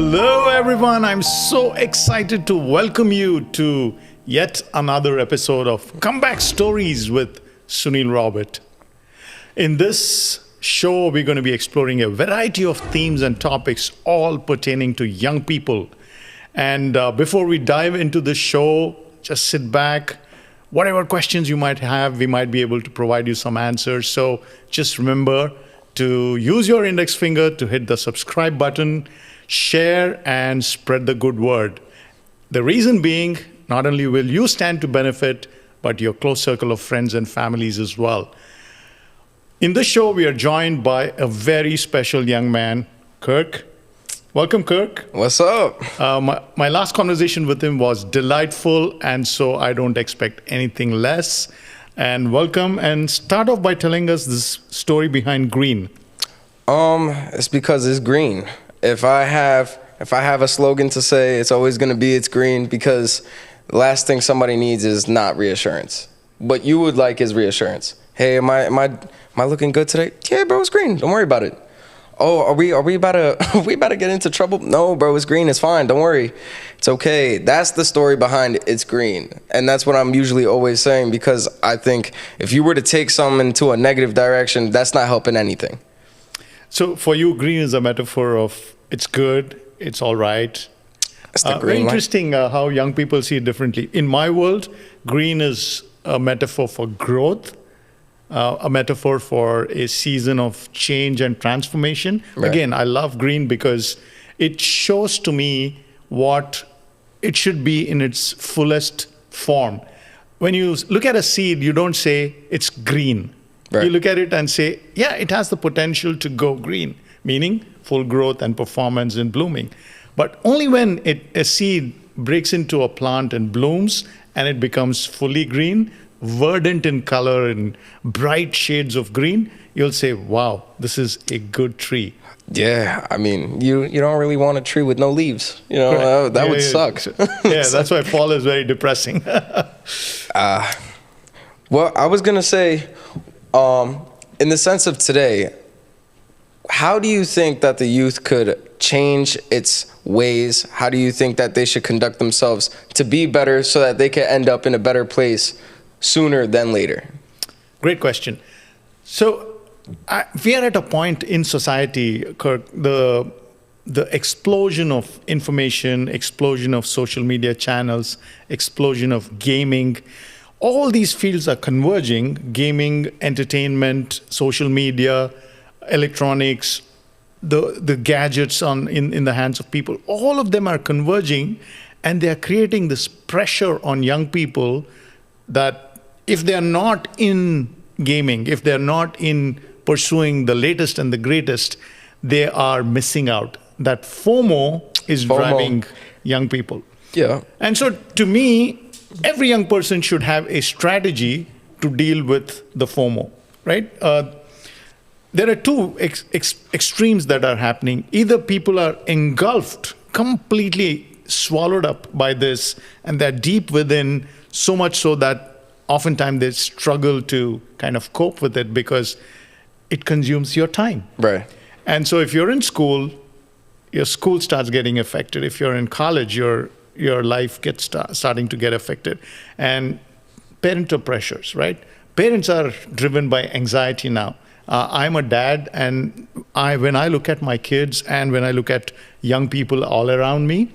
Hello, everyone. I'm so excited to welcome you to yet another episode of Comeback Stories with Sunil Robert. In this show, we're going to be exploring a variety of themes and topics, all pertaining to young people. And before we dive into the show, just sit back. Whatever questions you might have, we might be able to provide you some answers. So just remember to use your index finger to hit the subscribe button, share, and spread the good word. The reason being, not only will you stand to benefit, but your close circle of friends and families as well. In this show, we are joined by a very special young man, Kirk. Welcome, Kirk. What's up? My last conversation with him was delightful, and so I don't expect anything less. And welcome, and start off by telling us this story behind green. It's because it's green. If I have a slogan to say, it's always gonna be it's green, because the last thing somebody needs is not reassurance. What you would like is reassurance. Hey, am I looking good today? Yeah, bro, it's green. Don't worry about it. Oh, are we about to get into trouble? No, bro, it's green. It's fine. Don't worry. It's okay. That's the story behind it's green. And that's what I'm usually always saying, because I think if you were to take something into a negative direction, that's not helping anything. So for you, green is a metaphor of it's good, it's all right. That's the green Very light. interesting how young people see it differently. In my world, green is a metaphor for growth, a metaphor for a season of change and transformation. Right. Again, I love green because it shows to me what it should be in its fullest form. When you look at a seed, you don't say it's green. Right. You look at it and say, yeah, it has the potential to go green, meaning full growth and performance and blooming. But only when a seed breaks into a plant and blooms and it becomes fully green, verdant in color and bright shades of green, you'll say, wow, this is a good tree. Yeah, I mean, you don't really want a tree with no leaves. You know, that would suck. Yeah, that's why fall is very depressing. Well, I was gonna say, in the sense of today, how do you think that the youth could change its ways? How do you think that they should conduct themselves to be better so that they can end up in a better place sooner than later? Great question. So we are at a point in society, Kirk, the explosion of information, explosion of social media channels, explosion of gaming. All these fields are converging: gaming, entertainment, social media, electronics, the gadgets in the hands of people. All of them are converging, and they are creating this pressure on young people that if they are not in gaming, if they are not in pursuing the latest and the greatest, they are missing out. That FOMO is driving young people. Yeah. And so to me, every young person should have a strategy to deal with the FOMO, right? There are two extremes that are happening. Either people are engulfed, completely swallowed up by this, and they're deep within, so much so that oftentimes they struggle to kind of cope with it because it consumes your time. Right. And so if you're in school, your school starts getting affected. If you're in college, your life gets starting to get affected. And parental pressures, right? Parents are driven by anxiety now. I'm a dad, and when I look at my kids and when I look at young people all around me,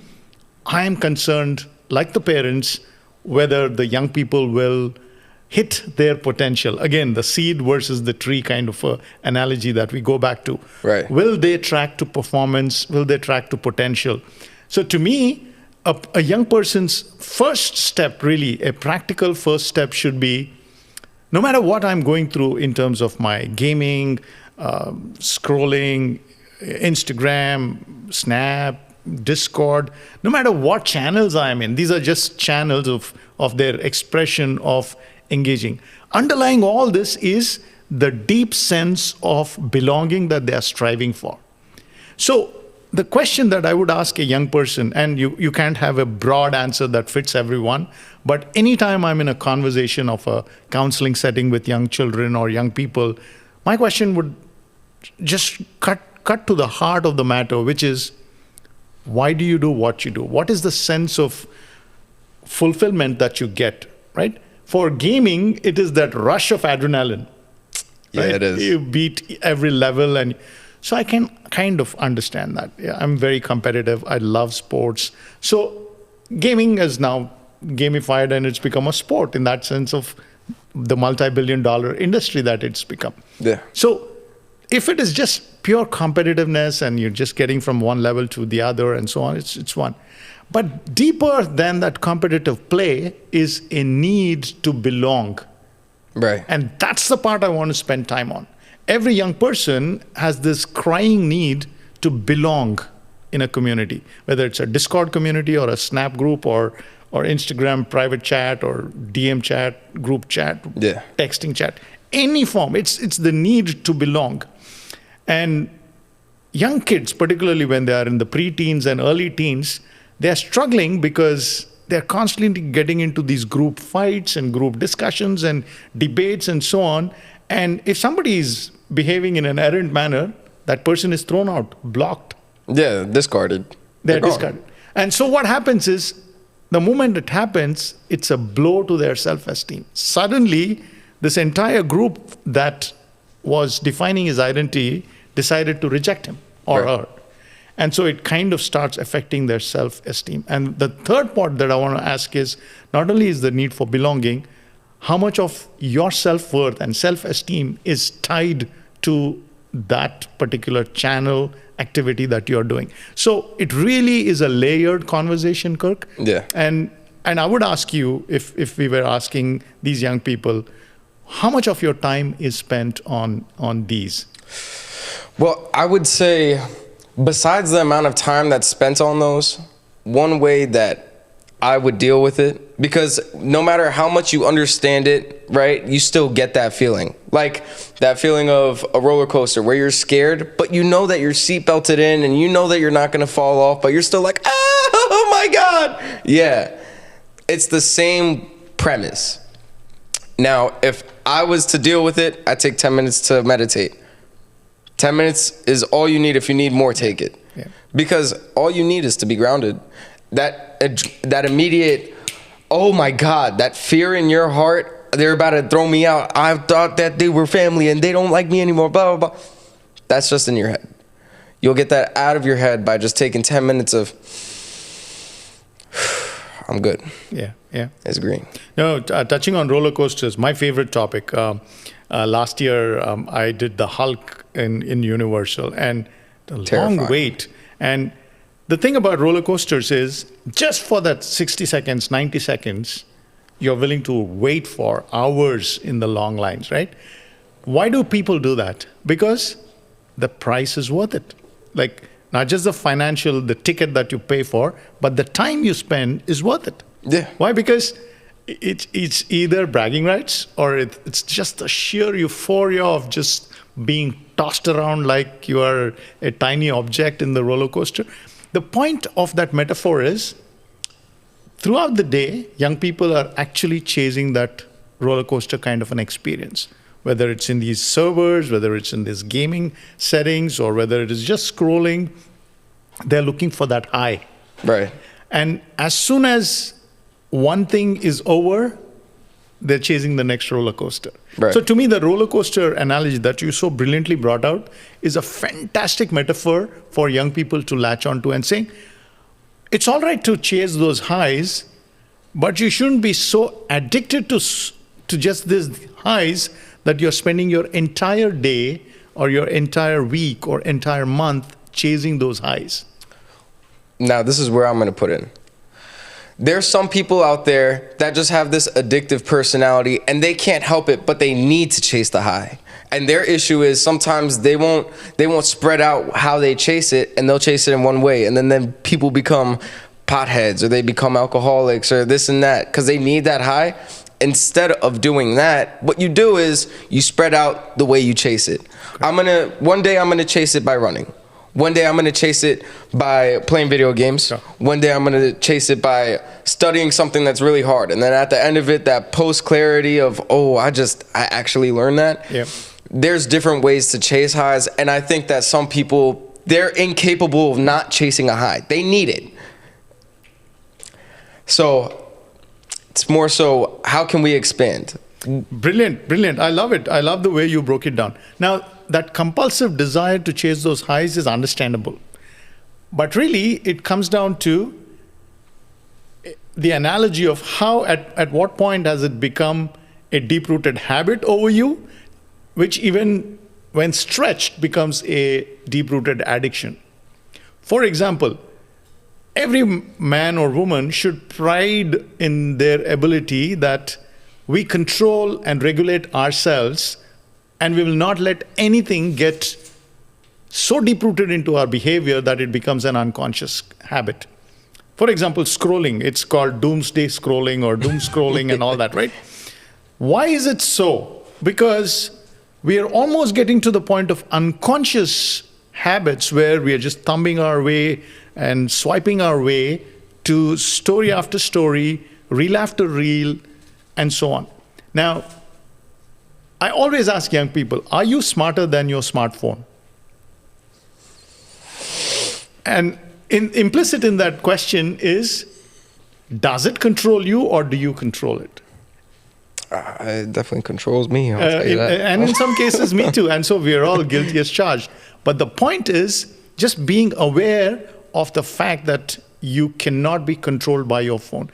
I am concerned, like the parents, whether the young people will hit their potential. Again, the seed versus the tree kind of analogy that we go back to. Right. Will they track to performance? Will they track to potential? So to me, a young person's first step, really, a practical first step should be, no matter what I'm going through in terms of my gaming, scrolling, Instagram, Snap, Discord, no matter what channels I'm in, these are just channels of their expression of engaging. Underlying all this is the deep sense of belonging that they are striving for. So the question that I would ask a young person, and you can't have a broad answer that fits everyone, but anytime I'm in a conversation of a counseling setting with young children or young people, my question would just cut to the heart of the matter, which is, Why do you do what you do? What is the sense of fulfillment that you get, right? For gaming, it is that rush of adrenaline. Yeah, right? it is. You beat every level, and so I can kind of understand that. Yeah, I'm very competitive. I love sports. So gaming is now gamified, and it's become a sport in that sense of the multi-billion-dollar industry that it's become. Yeah. So if it is just pure competitiveness and you're just getting from one level to the other and so on, it's one. But deeper than that competitive play is a need to belong. Right. And that's the part I want to spend time on. Every young person has this crying need to belong in a community, whether it's a Discord community or a Snap group or Instagram private chat or DM chat, group chat, Yeah. texting chat, any form. It's the need to belong. And young kids, particularly when they are in the pre-teens and early teens, they're struggling because they're constantly getting into these group fights and group discussions and debates and so on. And if somebody is behaving in an errant manner, that person is thrown out, blocked. Yeah, discarded. They're gone. discarded. And so what happens is, the moment it happens, it's a blow to their self-esteem. Suddenly, this entire group that was defining his identity decided to reject him or Right. her. And so it kind of starts affecting their self-esteem. And the third part that I want to ask is, not only is the need for belonging, how much of your self-worth and self-esteem is tied to that particular channel activity that you're doing? So it really is a layered conversation, Kirk. Yeah. And I would ask you, if we were asking these young people, how much of your time is spent on these? Well, I would say, besides the amount of time that's spent on those, one way that I would deal with it, because no matter how much you understand it, right, you still get that feeling. Like that feeling of a roller coaster where you're scared, but you know that you're seatbelted in and you know that you're not going to fall off, but you're still like, oh my God. Yeah, it's the same premise. Now, if I was to deal with it, I take 10 minutes to meditate. 10 minutes is all you need. If you need more, take it. Yeah. Because all you need is to be grounded. That immediate, oh my God, that fear in your heart, they're about to throw me out. I thought that they were family and they don't like me anymore, blah, blah, blah. That's just in your head. You'll get that out of your head by just taking 10 minutes of, I'm good. Yeah, yeah. It's green. No, touching on roller coasters, my favorite topic. Last year, I did the Hulk in Universal, and the Terrifying. long wait. And the thing about roller coasters is, just for that 60 seconds, 90 seconds, you're willing to wait for hours in the long lines, right? Why do people do that? Because the price is worth it. Like, not just the ticket that you pay for, but the time you spend is worth it. Yeah. Why? Because it's either bragging rights or it's just the sheer euphoria of just being tossed around like you are a tiny object in the roller coaster. The point of that metaphor is, throughout the day, young people are actually chasing that roller coaster kind of an experience. Whether it's in these servers, whether it's in these gaming settings, or whether it is just scrolling, they're looking for that high. Right. And as soon as one thing is over, they're chasing the next roller coaster. Right. So to me, the roller coaster analogy that you so brilliantly brought out is a fantastic metaphor for young people to latch onto and saying, it's all right to chase those highs, but you shouldn't be so addicted to just these highs that you're spending your entire day or your entire week or entire month chasing those highs. Now, this is where I'm going to put in. There's some people out there that just have this addictive personality and they can't help it, but they need to chase the high. And their issue is sometimes they won't spread out how they chase it, and they'll chase it in one way. And then people become potheads, or they become alcoholics, or this and that, because they need that high. Instead of doing that, what you do is you spread out the way you chase it. One day I'm gonna chase it by running. One day I'm gonna chase it by playing video games. Yeah. One day I'm gonna chase it by studying something that's really hard. And then at the end of it, that post-clarity of, oh, I actually learned that. Yeah. There's different ways to chase highs. And I think that some people they're incapable of not chasing a high. They need it. So it's more so, how can we expand? Brilliant, brilliant. I love it. I love the way you broke it down. Now, that compulsive desire to chase those highs is understandable. But really, it comes down to the analogy of how, at what point has it become a deep-rooted habit over you, which even when stretched becomes a deep-rooted addiction. For example, every man or woman should pride in their ability that we control and regulate ourselves, and we will not let anything get so deep-rooted into our behavior that it becomes an unconscious habit. For example, scrolling. It's called doomsday scrolling or doom scrolling and all that, right? Why is it so? Because we are almost getting to the point of unconscious habits where we are just thumbing our way and swiping our way to story after story, reel after reel, and so on. Now, I always ask young people, are you smarter than your smartphone? And implicit in that question is, does it control you or do you control it? It definitely controls me. I'll tell you that. And in some cases, me too. And so we are all guilty as charged. But the point is just being aware of the fact that you cannot be controlled by your phone.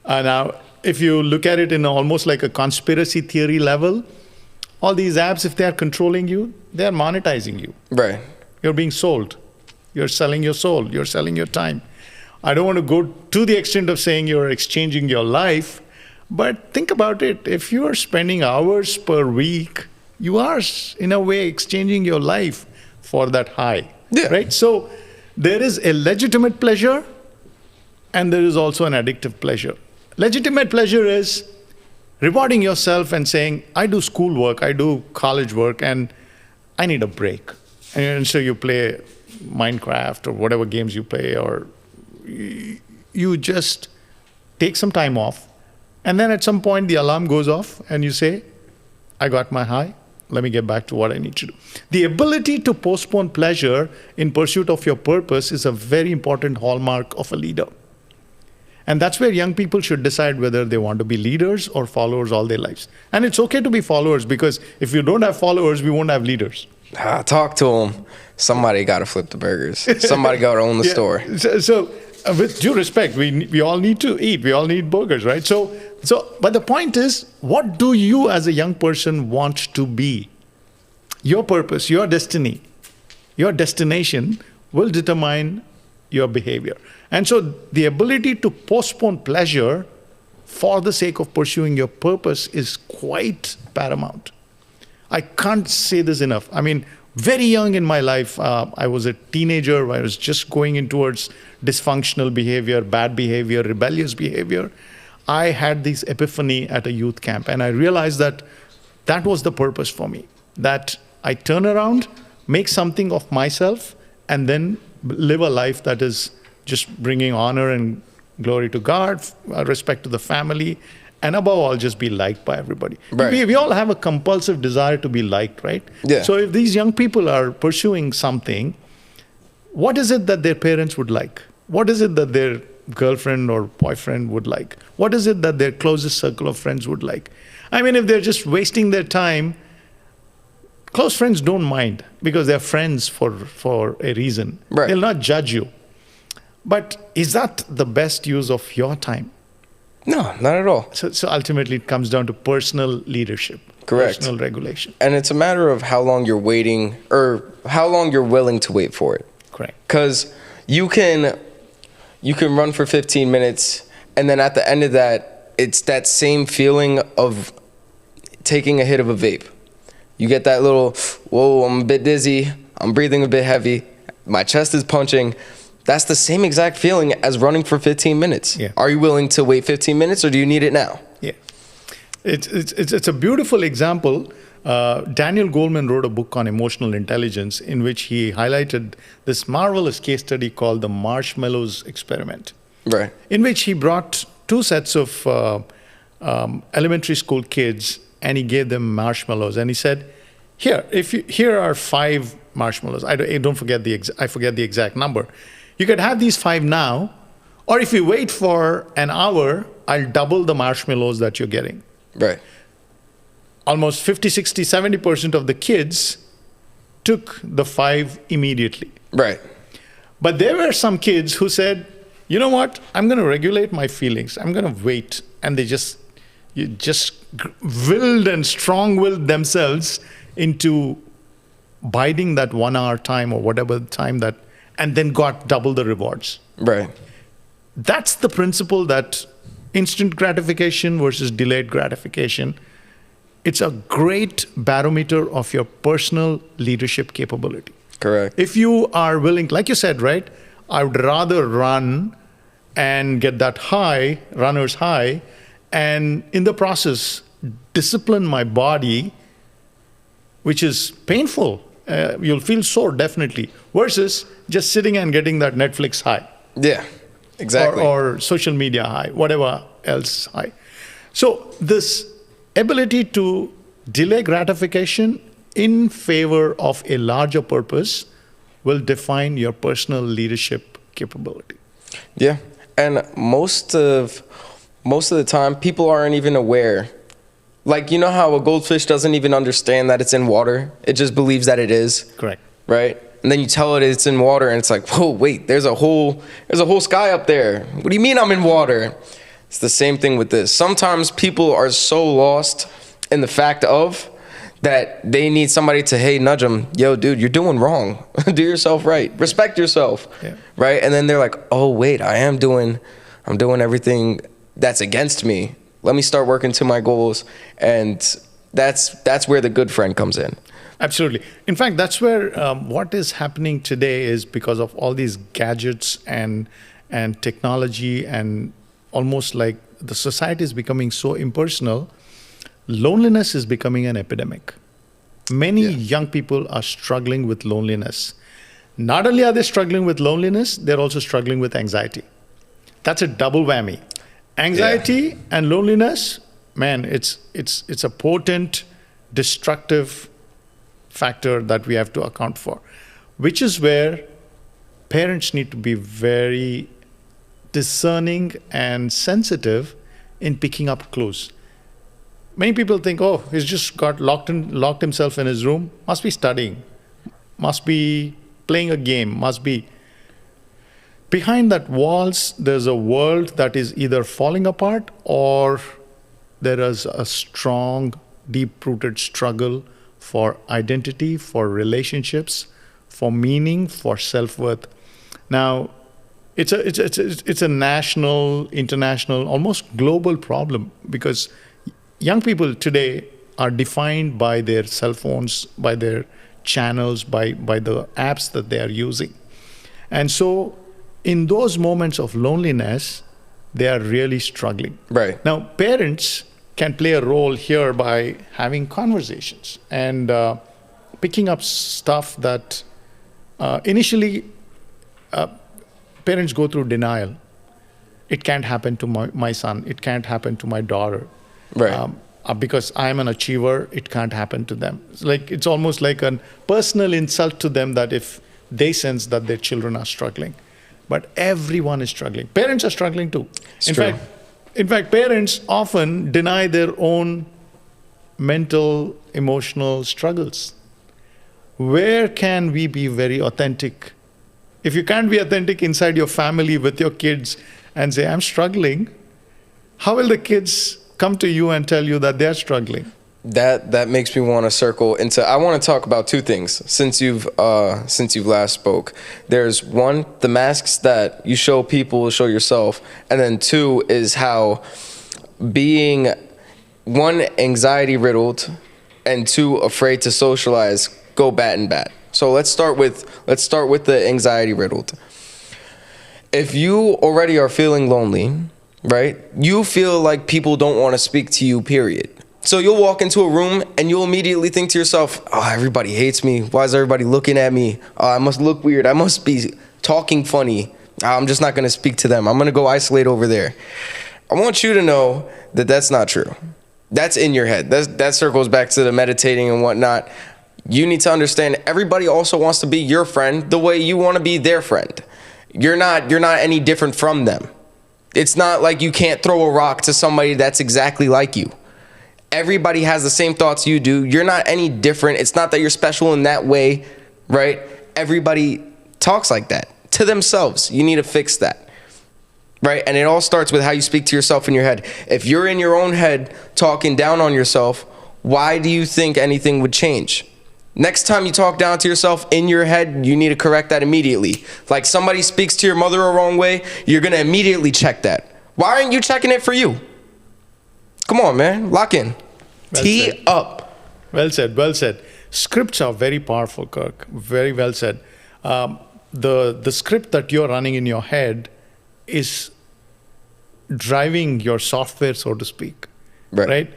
Now, if you look at it in almost like a conspiracy theory level, all these apps, if they are controlling you, they are monetizing you. Right. You're being sold. You're selling your soul. You're selling your time. I don't want to go to the extent of saying you're exchanging your life, but think about it. If you are spending hours per week, you are, in a way, exchanging your life for that high. Yeah. Right? So there is a legitimate pleasure, and there is also an addictive pleasure. Legitimate pleasure is rewarding yourself and saying, I do schoolwork, I do college work, and I need a break. And so you play Minecraft or whatever games you play, or you just take some time off. And then at some point, the alarm goes off and you say, I got my high. Let me get back to what I need to do. The ability to postpone pleasure in pursuit of your purpose is a very important hallmark of a leader. And that's where young people should decide whether they want to be leaders or followers all their lives. And it's okay to be followers, because if you don't have followers, we won't have leaders. Talk to them. Somebody got to flip the burgers. Somebody got to own the store. So with due respect, we all need to eat. We all need burgers, right? But the point is, what do you as a young person want to be? Your purpose, your destiny, your destination will determine your behavior. And so the ability to postpone pleasure for the sake of pursuing your purpose is quite paramount. I can't say this enough. I mean, very young in my life, I was a teenager. I was just going in towards dysfunctional behavior, bad behavior, rebellious behavior. I had this epiphany at a youth camp, and I realized that that was the purpose for me, that I turn around, make something of myself, and then live a life that is just bringing honor and glory to God, respect to the family, and above all, just be liked by everybody. Right. We all have a compulsive desire to be liked, right? Yeah. So if these young people are pursuing something, what is it that their parents would like? What is it that their girlfriend or boyfriend would like? What is it that their closest circle of friends would like? I mean, if they're just wasting their time, close friends don't mind, because they're friends for a reason. Right. They'll not judge you. But is that the best use of your time? No, not at all. So ultimately, it comes down to personal leadership, Correct. personal regulation. And it's a matter of how long you're waiting, or how long you're willing to wait for it. Correct. Because you can run for 15 minutes, and then at the end of that, it's that same feeling of taking a hit of a vape. You get that little, whoa, I'm a bit dizzy, I'm breathing a bit heavy, my chest is punching. That's the same exact feeling as running for 15 minutes. Yeah. Are you willing to wait 15 minutes, or do you need it now? Yeah. It's a beautiful example. Daniel Goleman wrote a book on emotional intelligence in which he highlighted this marvelous case study called the marshmallows experiment. Right. In which he brought two sets of elementary school kids, and he gave them marshmallows. And he said, here are 5 marshmallows. I forget the exact number. You could have these 5 now, or if you wait for an hour, I'll double the marshmallows that you're getting. Right. Almost 50, 60, 70% of the kids took the 5 immediately. Right. But there were some kids who said, you know what, I'm going to regulate my feelings. I'm going to wait. And they just willed and strong-willed themselves into biding that 1 hour time or whatever time that, and then got double the rewards. Right. That's the principle, that instant gratification versus delayed gratification. It's a great barometer of your personal leadership capability. Correct. If you are willing, like you said, right, I would rather run and get that high, runner's high, and in the process, discipline my body, which is painful. You'll feel sore, definitely, versus just sitting and getting that Netflix high. Yeah, exactly. Or social media high, whatever else high. So this ability to delay gratification in favor of a larger purpose will define your personal leadership capability. Yeah, and most of the time, people aren't even aware. Like, you know how a goldfish doesn't even understand that it's in water? It just believes that it is. Correct. Right? And then you tell it it's in water, and it's like, whoa, wait, there's a whole sky up there. What do you mean I'm in water? It's the same thing with this. Sometimes people are so lost in the fact of that they need somebody to, hey, nudge them. Yo, dude, you're doing wrong. Do yourself right. Respect yourself. Yeah. Right? And then they're like, oh, wait, I'm doing everything that's against me. Let me start working to my goals. And that's where the good friend comes in. Absolutely. In fact, that's where what is happening today is because of all these gadgets and technology, and almost like the society is becoming so impersonal, loneliness is becoming an epidemic. Many young people are struggling with loneliness. Not only are they struggling with loneliness, they're also struggling with anxiety. That's a double whammy. Anxiety and loneliness, man, it's a potent, destructive factor that we have to account for, which is where parents need to be very discerning and sensitive in picking up clues. Many people think, oh, he's just got locked himself in his room, must be studying, must be playing a game, must be. Behind that walls, there's a world that is either falling apart, or there is a strong, deep-rooted struggle for identity, for relationships, for meaning, for self-worth. Now, it's a national, international, almost global problem, because young people today are defined by their cell phones, by their channels, by the apps that they are using. And so in those moments of loneliness, they are really struggling. Right. Now, parents can play a role here by having conversations and picking up stuff that initially parents go through denial. It can't happen to my son. It can't happen to my daughter. Right. Because I'm an achiever, it can't happen to them. It's almost like a personal insult to them that if they sense that their children are struggling. But everyone is struggling. Parents are struggling too. In fact, parents often deny their own mental, emotional struggles. Where can we be very authentic? If you can't be authentic inside your family with your kids and say, I'm struggling, how will the kids come to you and tell you that they're struggling? That makes me want to circle into. I want to talk about two things since you've last spoke. There's one, the masks that you show people, show yourself, and then two is how being one, anxiety riddled, and two, afraid to socialize go bat in bat. So let's start with the anxiety riddled. If you already are feeling lonely, right? You feel like people don't want to speak to you, period. So you'll walk into a room and you'll immediately think to yourself, oh, everybody hates me. Why is everybody looking at me? I must look weird. I must be talking funny. I'm just not going to speak to them. I'm going to go isolate over there. I want you to know that that's not true. That's in your head. That circles back to the meditating and whatnot. You need to understand everybody also wants to be your friend the way you want to be their friend. You're not any different from them. It's not like you can't throw a rock to somebody that's exactly like you. Everybody has the same thoughts you do. You're not any different. It's not that you're special in that way, right? Everybody talks like that to themselves. You need to fix that, right? And it all starts with how you speak to yourself in your head. If you're in your own head talking down on yourself, why do you think anything would change? Next time you talk down to yourself in your head, you need to correct that immediately. Like somebody speaks to your mother a wrong way, you're going to immediately check that. Why aren't you checking it for you? Come on, man. Lock in. Well Tee said. up. Well said. Well said. Scripts are very powerful, Kirk. Very well said. The script that you're running in your head is driving your software, so to speak. Right?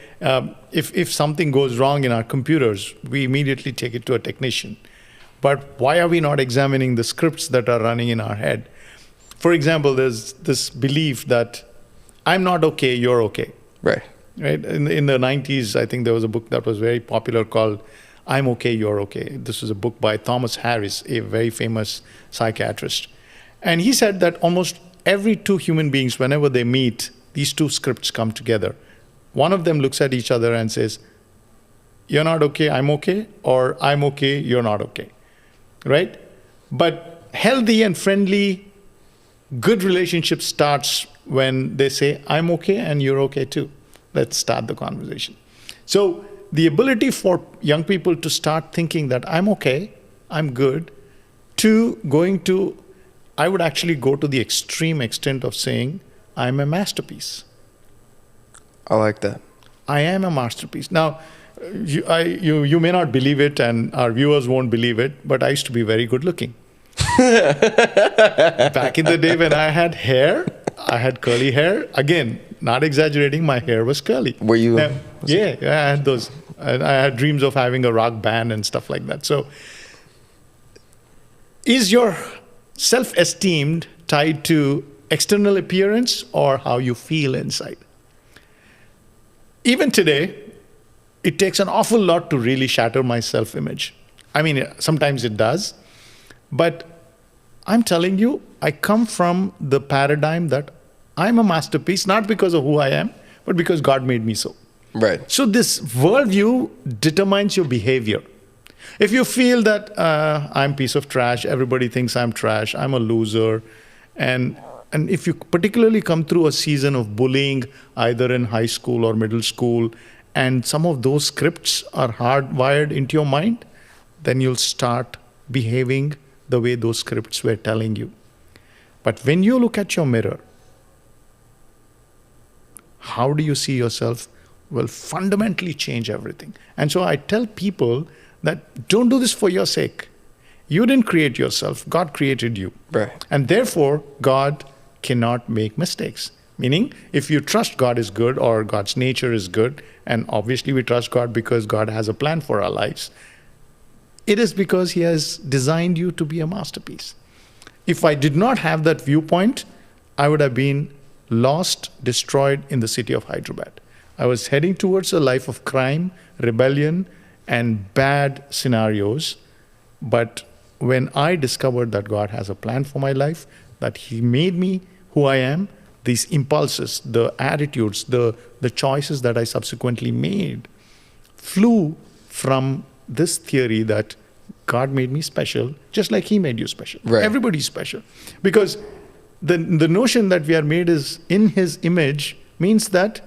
If something goes wrong in our computers, we immediately take it to a technician. But why are we not examining the scripts that are running in our head? For example, there's this belief that I'm not okay, you're okay. Right. In the 90s, I think there was a book that was very popular called I'm Okay, You're Okay. This was a book by Thomas Harris, a very famous psychiatrist. And he said that almost every two human beings, whenever they meet, these two scripts come together. One of them looks at each other and says, you're not okay, I'm okay, or I'm okay, you're not okay, right? But healthy and friendly, good relationship starts when they say, I'm okay and you're okay too. Let's start the conversation. So the ability for young people to start thinking that I'm okay, I'm good, to going to, I would actually go to the extreme extent of saying, I'm a masterpiece. I like that. I am a masterpiece. Now, you may not believe it, and our viewers won't believe it, but I used to be very good looking. Back in the day when I had hair, I had curly hair. Again, not exaggerating, my hair was curly. Were you? Yeah, I had those. I had dreams of having a rock band and stuff like that. So, is your self-esteem tied to external appearance or how you feel inside? Even today, it takes an awful lot to really shatter my self-image. I mean, sometimes it does. But I'm telling you, I come from the paradigm that I'm a masterpiece, not because of who I am, but because God made me so. Right. So this worldview determines your behavior. If you feel that I'm a piece of trash, everybody thinks I'm trash, I'm a loser, and if you particularly come through a season of bullying, either in high school or middle school, and some of those scripts are hardwired into your mind, then you'll start behaving the way those scripts were telling you. But when you look at your mirror, how do you see yourself will fundamentally change everything. And so I tell people that don't do this for your sake. You didn't create yourself. God created you. Right. And therefore, God cannot make mistakes. Meaning, if you trust God is good or God's nature is good, and obviously we trust God because God has a plan for our lives, it is because He has designed you to be a masterpiece. If I did not have that viewpoint, I would have been lost, destroyed in the city of Hyderabad. I was heading towards a life of crime, rebellion, and bad scenarios. But when I discovered that God has a plan for my life, that He made me who I am, these impulses, the attitudes, the choices that I subsequently made flew from this theory that God made me special, just like He made you special. Right. Everybody's special. Because the notion that we are made is in His image means that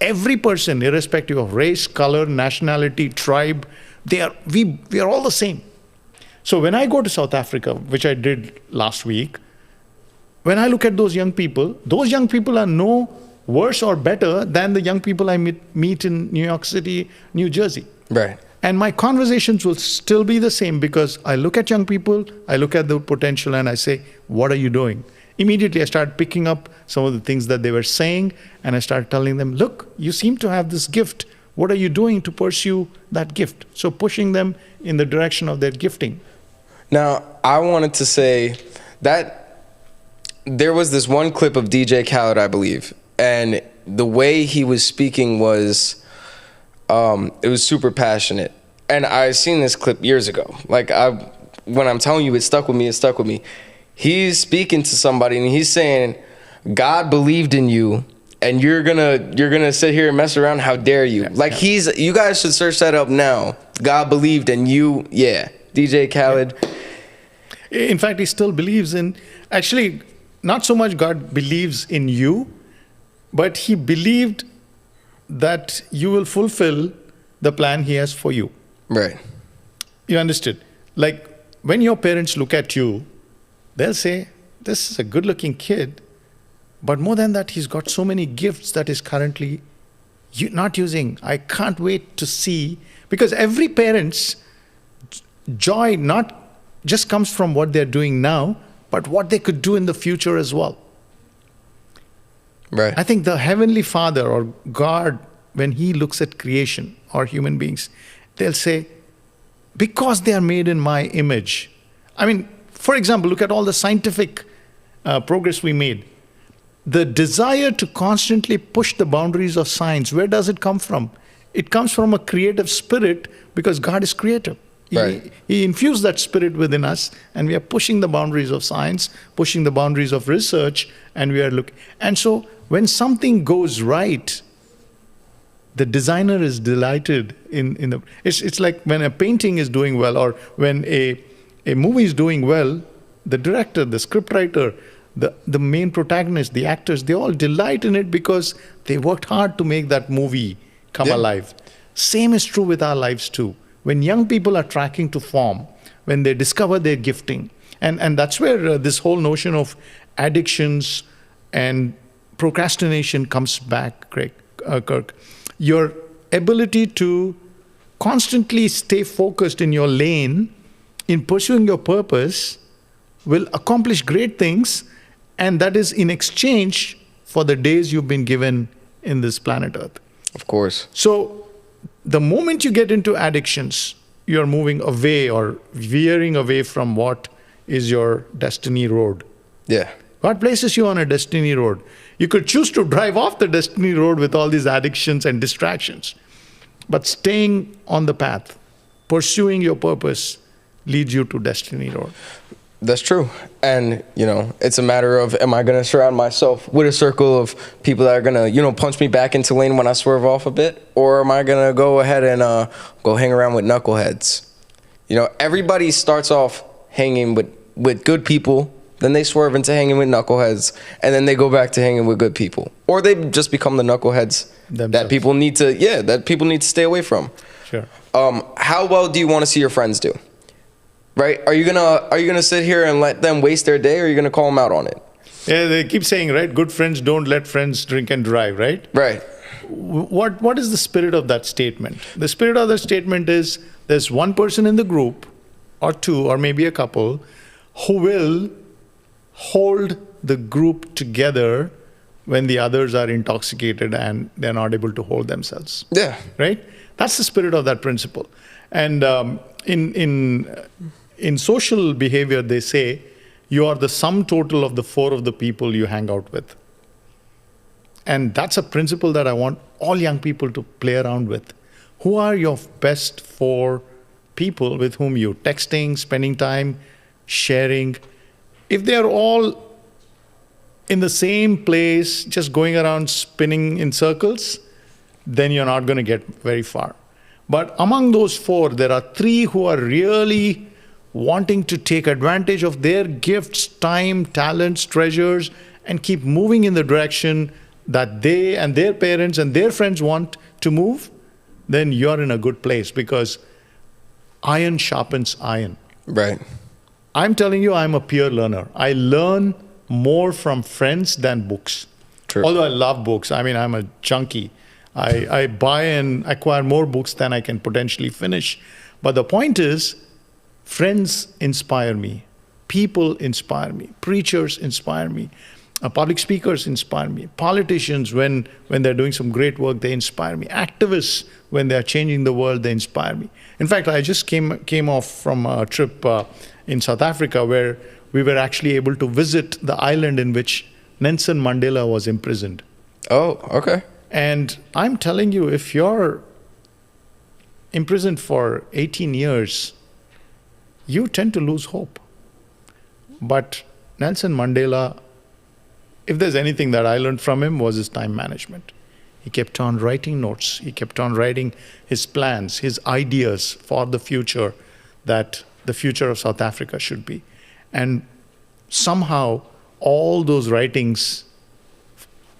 every person, irrespective of race, color, nationality, tribe, we are all the same. So when I go to South Africa, which I did last week, when I look at those young people are no worse or better than the young people I meet in New York City, New Jersey. Right. And my conversations will still be the same because I look at young people, I look at the potential and I say, what are you doing? Immediately I start picking up some of the things that they were saying and I start telling them, look, you seem to have this gift. What are you doing to pursue that gift? So pushing them in the direction of their gifting. Now, I wanted to say that there was this one clip of DJ Khaled, I believe, and the way he was speaking was, it was super passionate. and I seen this clip years ago. Like, when I'm telling you it stuck with me, it stuck with me. He's speaking to somebody and he's saying, God believed in you, and you're gonna sit here and mess around. How dare you? Yeah, Like, yeah. you guys should search that up now. God believed in you. Yeah. DJ Khaled. In fact, he still believes in, actually, not so much God believes in you, but he believed that you will fulfill the plan he has for you. Right. You understood? Like, when your parents look at you, they'll say, this is a good looking kid, but more than that, he's got so many gifts that is currently not using. I can't wait to see, because every parent's joy not just comes from what they're doing now, but what they could do in the future as well. Right. I think the Heavenly Father or God, when he looks at creation or human beings, they'll say, because they are made in my image. I mean, for example, look at all the scientific progress we made. The desire to constantly push the boundaries of science, where does it come from? It comes from a creative spirit, because God is creative. Right. He infused that spirit within us, and we are pushing the boundaries of science, pushing the boundaries of research, and we are looking. And so when something goes right, the designer is delighted in the. It's like when a painting is doing well, or when a movie is doing well, the director, the scriptwriter, the main protagonist, the actors, they all delight in it because they worked hard to make that movie come alive. Same is true with our lives too. When young people are tracking to form, when they discover their gifting, and that's where this whole notion of addictions and procrastination comes back, Kirk. Your ability to constantly stay focused in your lane in pursuing your purpose will accomplish great things, and that is in exchange for the days you've been given in this planet Earth. Of course. So the moment you get into addictions, you're moving away or veering away from what is your destiny road. Yeah. God places you on a destiny road. You could choose to drive off the destiny road with all these addictions and distractions. But staying on the path, pursuing your purpose, leads you to destiny road. That's true. And, it's a matter of, am I going to surround myself with a circle of people that are going to, punch me back into lane when I swerve off a bit? Or am I going to go ahead and go hang around with knuckleheads? Everybody starts off hanging with good people, then they swerve into hanging with knuckleheads, and then they go back to hanging with good people. Or they just become the knuckleheads that people need to stay away from. Sure. How well do you want to see your friends do? Right? Are you gonna sit here and let them waste their day, or are you gonna call them out on it? Yeah, they keep saying, right? Good friends don't let friends drink and drive, right? Right. What is the spirit of that statement? The spirit of that statement is there's one person in the group, or two, or maybe a couple, who will hold the group together when the others are intoxicated and they're not able to hold themselves. Yeah. Right? That's the spirit of that principle. And in social behavior, they say you are the sum total of the four of the people you hang out with. And that's a principle that I want all young people to play around with. Who are your best four people with whom you're texting, spending time, sharing? If they're all in the same place, just going around spinning in circles, then you're not going to get very far. But among those four, there are three who are really wanting to take advantage of their gifts, time, talents, treasures, and keep moving in the direction that they and their parents and their friends want to move, then you're in a good place, because iron sharpens iron. Right. I'm telling you, I'm a peer learner. I learn more from friends than books. True. Although I love books. I mean, I'm a junkie. I buy and acquire more books than I can potentially finish. But the point is, friends inspire me. People inspire me. Preachers inspire me. Public speakers inspire me. Politicians, when they're doing some great work, they inspire me. Activists, when they're changing the world, they inspire me. In fact, I just came off from a trip in South Africa where we were actually able to visit the island in which Nelson Mandela was imprisoned. Oh, okay. And I'm telling you, if you're imprisoned for 18 years, you tend to lose hope. But Nelson Mandela, if there's anything that I learned from him, was his time management. He kept on writing notes. He kept on writing his plans, his ideas for the future, that the future of South Africa should be. And somehow, all those writings,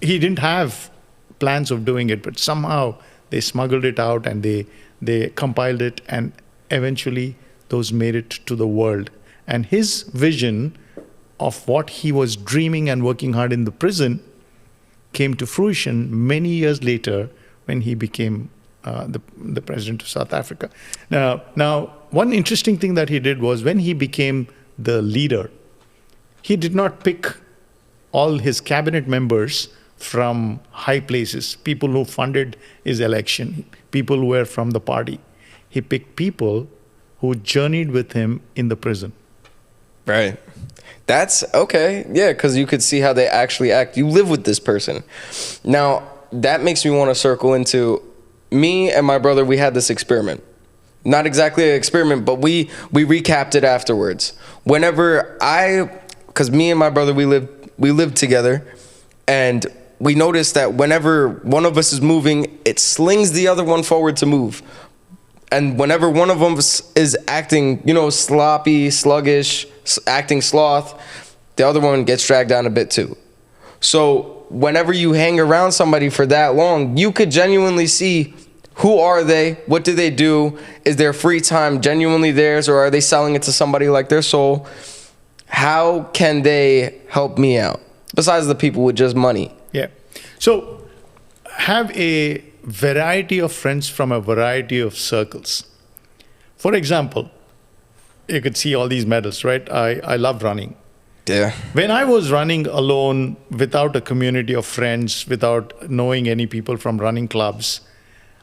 he didn't have plans of doing it, but somehow they smuggled it out and they compiled it, and eventually those made it to the world. And his vision of what he was dreaming and working hard in the prison came to fruition many years later when he became the president of South Africa. Now, one interesting thing that he did was when he became the leader, he did not pick all his cabinet members from high places, people who funded his election, people who were from the party. He picked people who journeyed with him in the prison. Right. That's okay. Yeah, because you could see how they actually act. You live with this person. Now, that makes me want to circle into me and my brother. We had this experiment. Not exactly an experiment, but we recapped it afterwards. Because me and my brother, we lived together, and we noticed that whenever one of us is moving, it slings the other one forward to move. And whenever one of them is acting, sloppy, sluggish, acting sloth, the other one gets dragged down a bit too. So whenever you hang around somebody for that long, you could genuinely see who are they, what do they do, is their free time genuinely theirs, or are they selling it to somebody like their soul? How can they help me out, besides the people with just money? Yeah. So have a variety of friends from a variety of circles. For example, you could see all these medals, right? I love running. Yeah. When I was running alone, without a community of friends, without knowing any people from running clubs,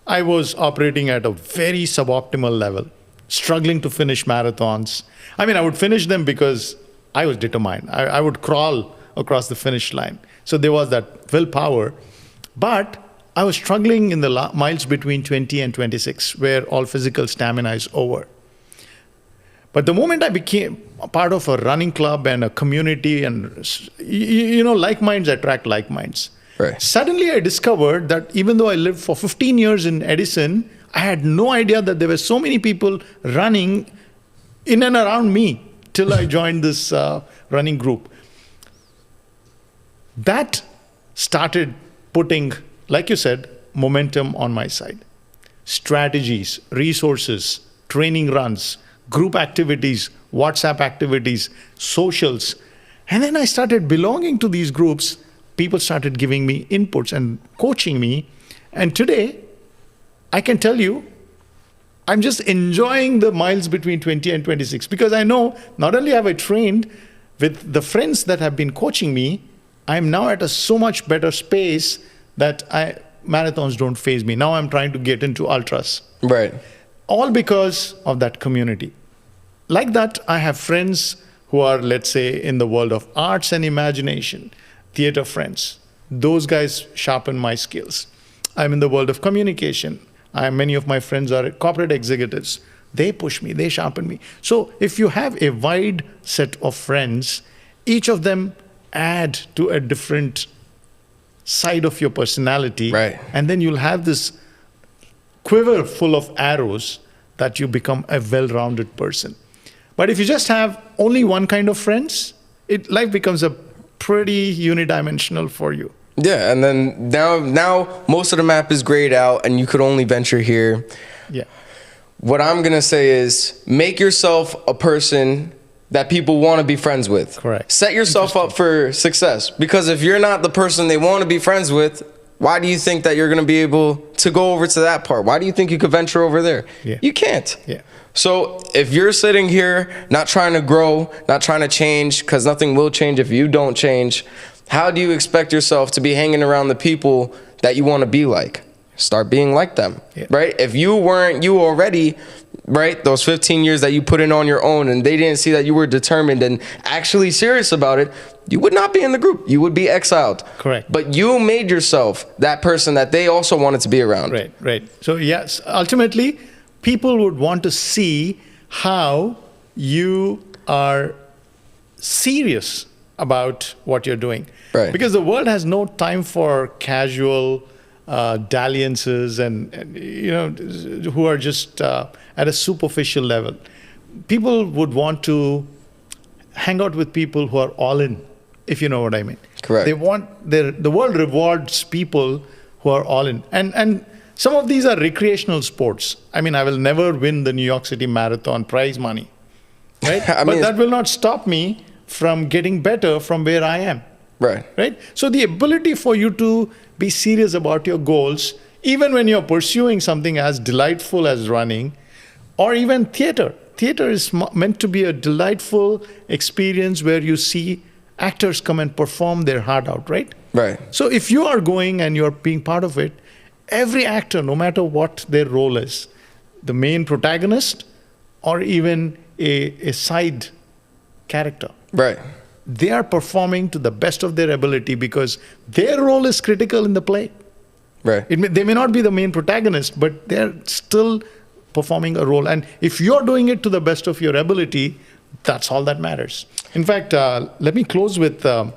I was operating at a very suboptimal level, struggling to finish marathons. I mean, I would finish them because I was determined. I would crawl across the finish line. So there was that willpower. But I was struggling in the miles between 20 and 26, where all physical stamina is over. But the moment I became a part of a running club and a community, and like minds attract like minds. Right. Suddenly I discovered that even though I lived for 15 years in Edison, I had no idea that there were so many people running in and around me till I joined this running group. That started putting, like you said, momentum on my side. Strategies, resources, training runs, group activities, WhatsApp activities, socials. And then I started belonging to these groups. People started giving me inputs and coaching me. And today, I can tell you, I'm just enjoying the miles between 20 and 26, because I know not only have I trained with the friends that have been coaching me, I'm now at a so much better space that marathons don't faze me. Now I'm trying to get into ultras. Right. All because of that community. Like that, I have friends who are, let's say, in the world of arts and imagination, theater friends. Those guys sharpen my skills. I'm in the world of communication. Many of my friends are corporate executives. They push me, they sharpen me. So if you have a wide set of friends, each of them add to a different side of your personality. Right. And then you'll have this quiver full of arrows that you become a well-rounded person. But if you just have only one kind of friends, life becomes a pretty unidimensional for you. Yeah, and then now most of the map is grayed out and you could only venture here. Yeah. What I'm going to say is make yourself a person that people want to be friends with. Correct. Set yourself up for success, because if you're not the person they want to be friends with, why do you think that you're going to be able to go over to that part? Why do you think you could venture over there? Yeah. You can't. Yeah. So if you're sitting here not trying to grow, not trying to change, because nothing will change if you don't change, how do you expect yourself to be hanging around the people that you want to be like? Start being like them, right? If you weren't you already, right, those 15 years that you put in on your own and they didn't see that you were determined and actually serious about it, you would not be in the group. You would be exiled. Correct. But you made yourself that person that they also wanted to be around. Right. So yes, ultimately, people would want to see how you are serious about what you're doing. Right. Because the world has no time for casual dalliances and who are just at a superficial level. People would want to hang out with people who are all in, if you know what I mean. Correct. They want the world rewards people who are all in, and some of these are recreational sports. I mean, I will never win the New York City Marathon prize money, right? But that will not stop me from getting better from where I am. Right. So the ability for you to be serious about your goals, even when you're pursuing something as delightful as running, or even theater. Theater is meant to be a delightful experience where you see actors come and perform their heart out, right? Right. So if you are going and you're being part of it, every actor, no matter what their role is, the main protagonist or even a side character, right, they are performing to the best of their ability because their role is critical in the play. Right. They may not be the main protagonist, but they're still performing a role. And if you're doing it to the best of your ability, that's all that matters. In fact, let me close with a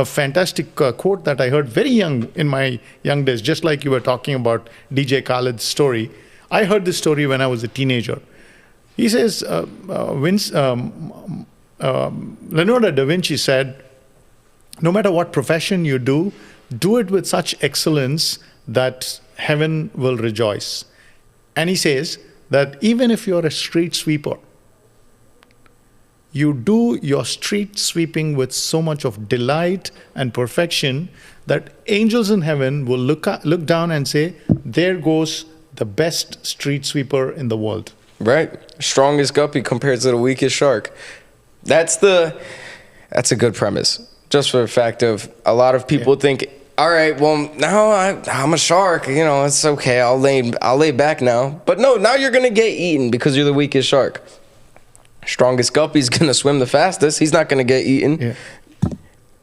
fantastic quote that I heard very young in my young days, just like you were talking about DJ Khaled's story. I heard this story when I was a teenager. He says, Leonardo da Vinci said, no matter what profession you do it with such excellence that heaven will rejoice. And he says that even if you're a street sweeper, you do your street sweeping with so much of delight and perfection that angels in heaven will look down and say, there goes the best street sweeper in the world. Right. Strongest guppy compared to the weakest shark. That's a good premise. Just for the fact of a lot of people think, all right, well, now I'm a shark. It's okay. I'll lay back now. But no, now you're going to get eaten because you're the weakest shark. Strongest guppy's going to swim the fastest. He's not going to get eaten. Yeah.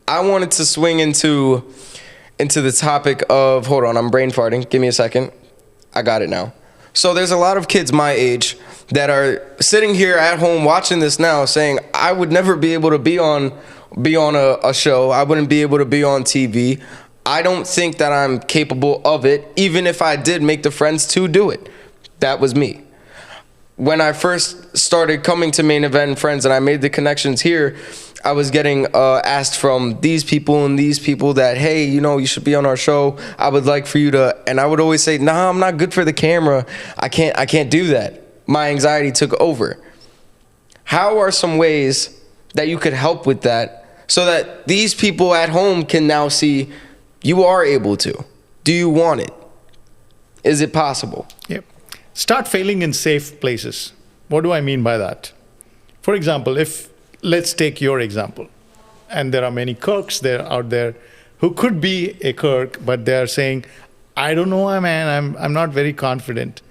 I wanted to swing into the topic of, hold on, I'm brain farting. Give me a second. I got it now. So there's a lot of kids my age that are sitting here at home watching this now saying, I would never be able to be on a show. I wouldn't be able to be on TV. I don't think that I'm capable of it, even if I did make the friends to do it. That was me. When I first started coming to Main Event Friends and I made the connections here, I was getting asked from these people and these people that, hey, you should be on our show. I would like for you to, and I would always say, nah, I'm not good for the camera. I can't do that. My anxiety took over. How are some ways that you could help with that so that these people at home can now see you are able to? Do you want it? Is it possible? Yep. Start failing in safe places. What do I mean by that? For example, let's take your example. And there are many Kirks out there who could be a Kirk, but they're saying, I don't know, man, I'm not very confident.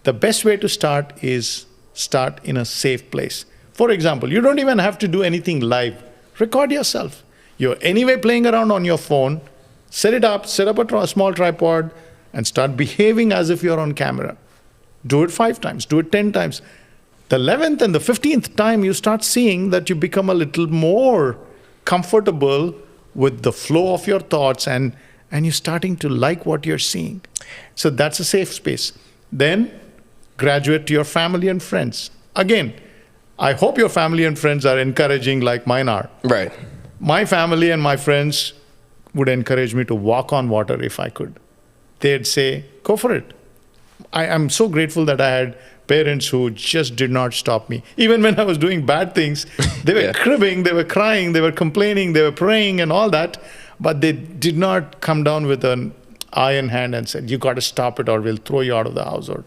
The best way to start is start in a safe place. For example, you don't even have to do anything live. Record yourself. You're anyway playing around on your phone. Set up a small tripod and start behaving as if you're on camera. Do it 5 times, do it 10 times. The 11th and the 15th time, you start seeing that you become a little more comfortable with the flow of your thoughts and you're starting to like what you're seeing. So that's a safe space. Then graduate to your family and friends. Again, I hope your family and friends are encouraging like mine are. Right. My family and my friends would encourage me to walk on water if I could. They'd say, go for it. I'm so grateful that I had parents who just did not stop me. Even when I was doing bad things, they were cribbing, they were crying, they were complaining, they were praying and all that. But they did not come down with an iron hand and said, you got to stop it or we'll throw you out of the house. Or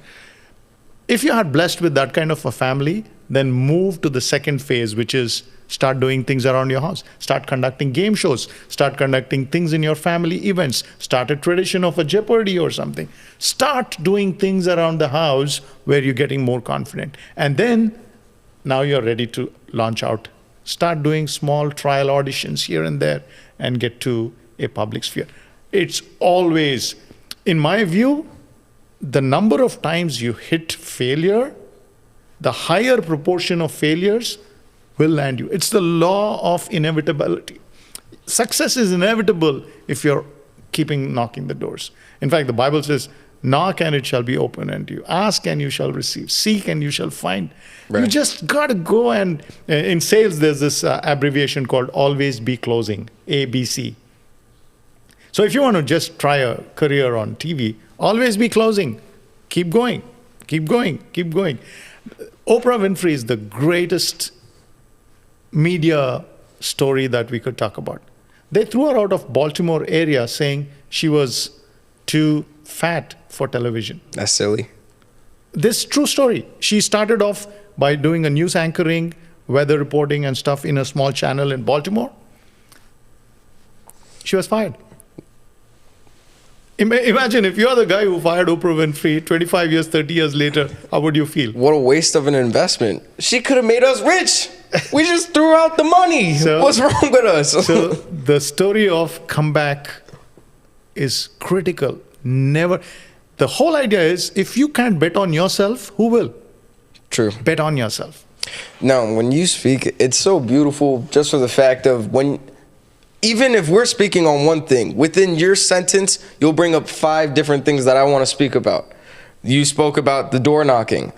if you are blessed with that kind of a family, then move to the second phase, which is start doing things around your house. Start conducting game shows. Start conducting things in your family events. Start a tradition of a Jeopardy or something. Start doing things around the house where you're getting more confident. And then now you're ready to launch out. Start doing small trial auditions here and there and get to a public sphere. It's always, in my view, the number of times you hit failure, the higher proportion of failures will land you. It's the law of inevitability. Success is inevitable if you're keeping knocking the doors. In fact, the Bible says, knock and it shall be open unto you. Ask and you shall receive. Seek and you shall find. Right. You just got to go, and in sales, there's this abbreviation called always be closing, ABC. So if you want to just try a career on TV, always be closing. Keep going, keep going, keep going. Oprah Winfrey is the greatest media story that we could talk about. They threw her out of Baltimore area saying she was too fat for television. That's silly. This true story. She started off by doing a news anchoring, weather reporting and stuff in a small channel in Baltimore. She was fired. Imagine if you're the guy who fired Oprah Winfrey 25 years, 30 years later, how would you feel? What a waste of an investment. She could have made us rich. We just threw out the money. So, what's wrong with us? So the story of comeback is critical. Never. The whole idea is, if you can't bet on yourself, who will? True. Bet on yourself. Now, when you speak, it's so beautiful just for the fact of when, even if we're speaking on one thing, within your sentence, you'll bring up 5 different things that I want to speak about. You spoke about the door knocking.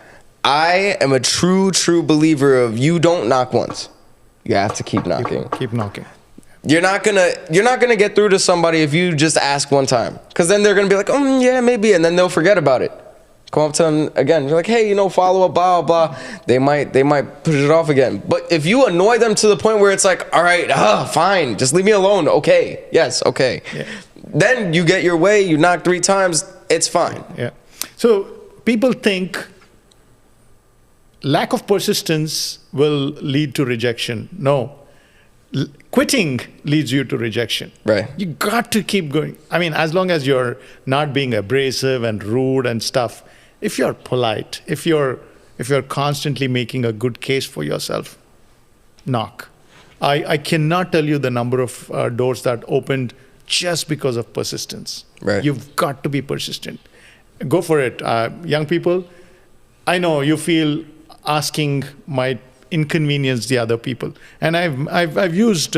I am a true believer of you don't knock once. You have to keep knocking. Keep knocking. You're not gonna get through to somebody if you just ask one time, because then they're gonna be like, yeah, maybe, and then they'll forget about it. Come up to them again. You're like, hey, follow up, blah blah. They might push it off again. But if you annoy them to the point where it's like, all right, fine, just leave me alone. Okay, yes, okay. Yeah. Then you get your way. You knock 3 times. It's fine. Yeah. So people think lack of persistence will lead to rejection. No. Quitting leads you to rejection. Right. You got to keep going. I mean, as long as you're not being abrasive and rude and stuff, if you're polite, if you're constantly making a good case for yourself, knock. I cannot tell you the number of doors that opened just because of persistence. Right. You've got to be persistent. Go for it. Young people, I know you feel asking might inconvenience the other people, and I've used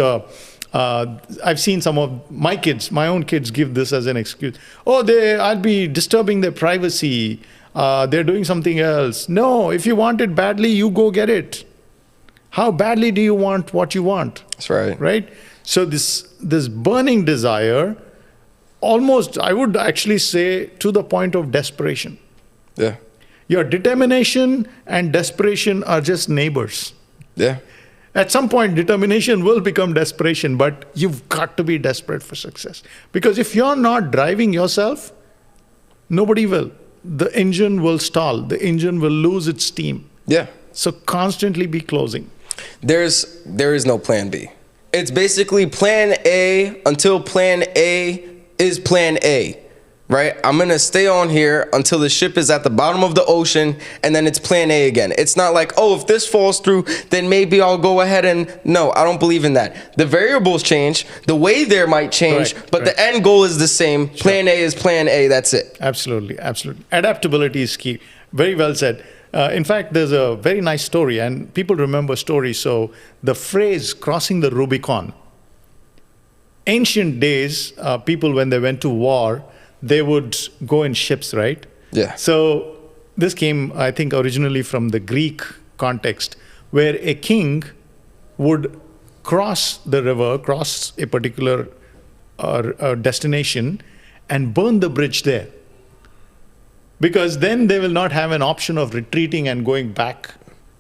I've seen some of my own kids give this as an excuse. I'll be disturbing their privacy, they're doing something else. No, if you want it badly, you go get it. How badly do you want what you want? That's right. So this burning desire, almost, I would actually say, to the point of desperation. Yeah. Your determination and desperation are just neighbors. Yeah. At some point, determination will become desperation, but you've got to be desperate for success. Because if you're not driving yourself, nobody will. The engine will stall. The engine will lose its steam. Yeah. So constantly be closing. There is no plan B. It's basically plan A until plan A is plan A. Right? I'm going to stay on here until the ship is at the bottom of the ocean, and then it's plan A again. It's not like, if this falls through, then maybe I'll go ahead and... No, I don't believe in that. The variables change. The way there might change, but the end goal is the same. Sure. Plan A is plan A. That's it. Absolutely. Adaptability is key. Very well said. In fact, there's a very nice story, and people remember stories. So the phrase crossing the Rubicon, ancient days, people, when they went to war, they would go in ships, right? Yeah. So this came, I think, originally from the Greek context, where a king would cross the river, cross a particular destination, and burn the bridge there. Because then they will not have an option of retreating and going back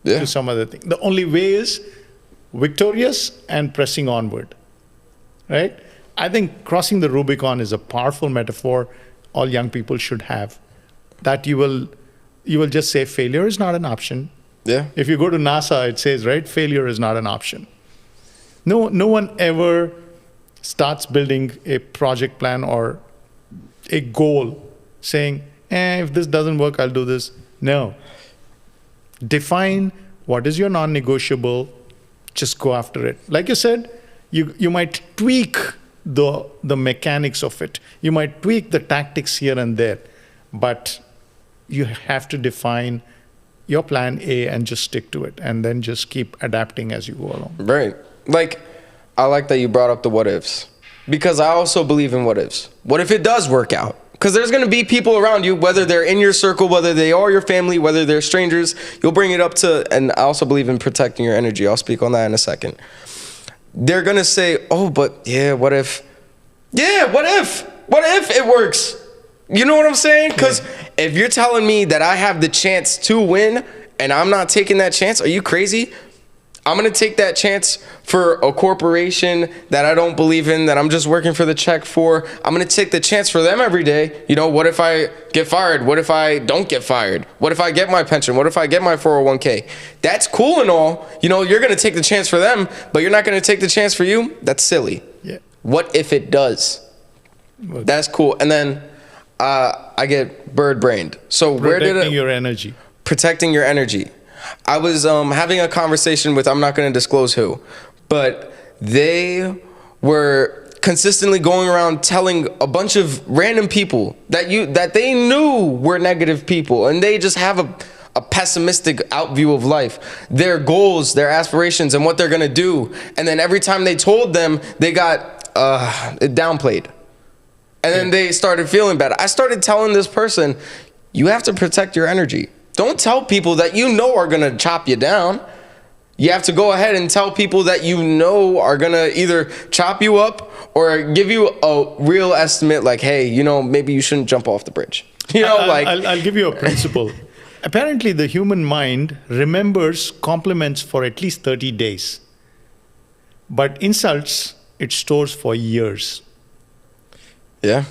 to some other thing. The only way is victorious and pressing onward, right? I think crossing the Rubicon is a powerful metaphor all young people should have. That you will just say failure is not an option. Yeah. If you go to NASA, it says, right, failure is not an option. No one ever starts building a project plan or a goal saying, if this doesn't work, I'll do this. No. Define what is your non-negotiable, just go after it. Like you said, you might tweak the mechanics of it. You might tweak the tactics here and there, but you have to define your plan A and just stick to it, and then just keep adapting as you go along. Right. Like, I like that you brought up the what ifs, because I also believe in what ifs. What if it does work out? Because there's going to be people around you, whether they're in your circle, whether they are your family, whether they're strangers. You'll bring it up to, and I also believe in protecting your energy. I'll speak on that in a second. They're going to say, oh, but yeah, what if? Yeah, what if? What if it works? You know what I'm saying? Because if you're telling me that I have the chance to win and I'm not taking that chance, are you crazy? I'm going to take that chance for a corporation that I don't believe in, that I'm just working for the check for. I'm going to take the chance for them every day. You know, what if I get fired? What if I don't get fired? What if I get my pension? What if I get my 401k? That's cool and all. You know, you're going to take the chance for them, but you're not going to take the chance for you? That's silly. Yeah. What if it does? Well, That's cool. And then I get bird-brained. So protecting your energy. Protecting your energy. I was having a conversation with, I'm not going to disclose who, but they were consistently going around telling a bunch of random people that they knew were negative people, and they just have a pessimistic outview of life, their goals, their aspirations, and what they're going to do. And then every time they told them, they got it downplayed. And then they started feeling bad. I started telling this person, you have to protect your energy. Don't tell people that you know are going to chop you down. You have to go ahead and tell people that you know are going to either chop you up or give you a real estimate, like, hey, you know, maybe you shouldn't jump off the bridge. You know, I'll give you a principle. Apparently, the human mind remembers compliments for at least 30 days. But insults, it stores for years. Yeah.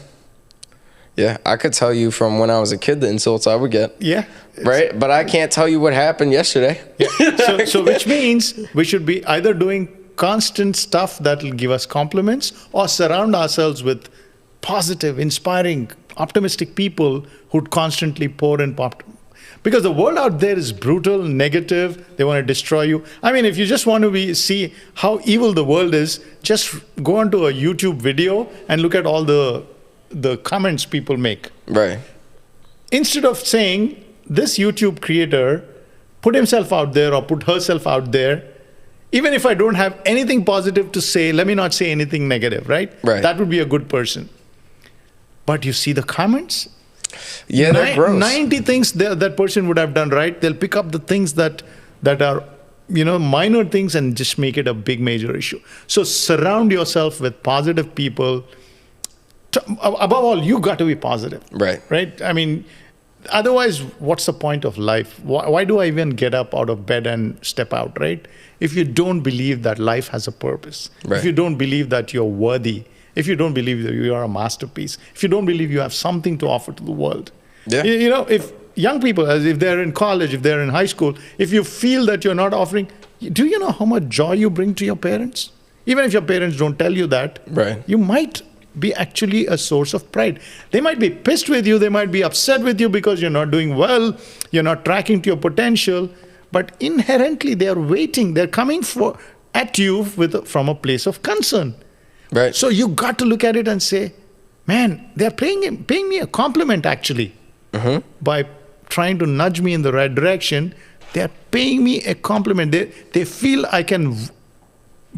Yeah, I could tell you from when I was a kid the insults I would get. Yeah. Right? But I can't tell you what happened yesterday. Yeah. So which means we should be either doing constant stuff that will give us compliments, or surround ourselves with positive, inspiring, optimistic people who'd constantly pour in pop. Because the world out there is brutal, negative. They want to destroy you. I mean, if you just want to see how evil the world is, just go onto a YouTube video and look at all the comments people make. Right. Instead of saying, this YouTube creator put himself out there or put herself out there, even if I don't have anything positive to say, let me not say anything negative, right? Right. That would be a good person. But you see the comments? Yeah, they're gross. 90 things that person would have done right. They'll pick up the things that are, you know, minor things and just make it a big major issue. So surround yourself with positive people. Above all, you got to be positive. Right. Right? I mean, otherwise, what's the point of life? Why do I even get up out of bed and step out, right? If you don't believe that life has a purpose, right. If you don't believe that you're worthy, if you don't believe that you are a masterpiece, if you don't believe you have something to offer to the world. Yeah. You know, if young people, as if they're in college, if they're in high school, if you feel that you're not offering, do you know how much joy you bring to your parents? Even if your parents don't tell you that, right. You might be actually a source of pride. They might be pissed with you, they might be upset with you because you're not doing well, you're not tracking to your potential, but inherently they are waiting, they're coming at you from a place of concern. Right. So you got to look at it and say, man, they're paying me a compliment actually. By trying to nudge me in the right direction. They're paying me a compliment. They feel I can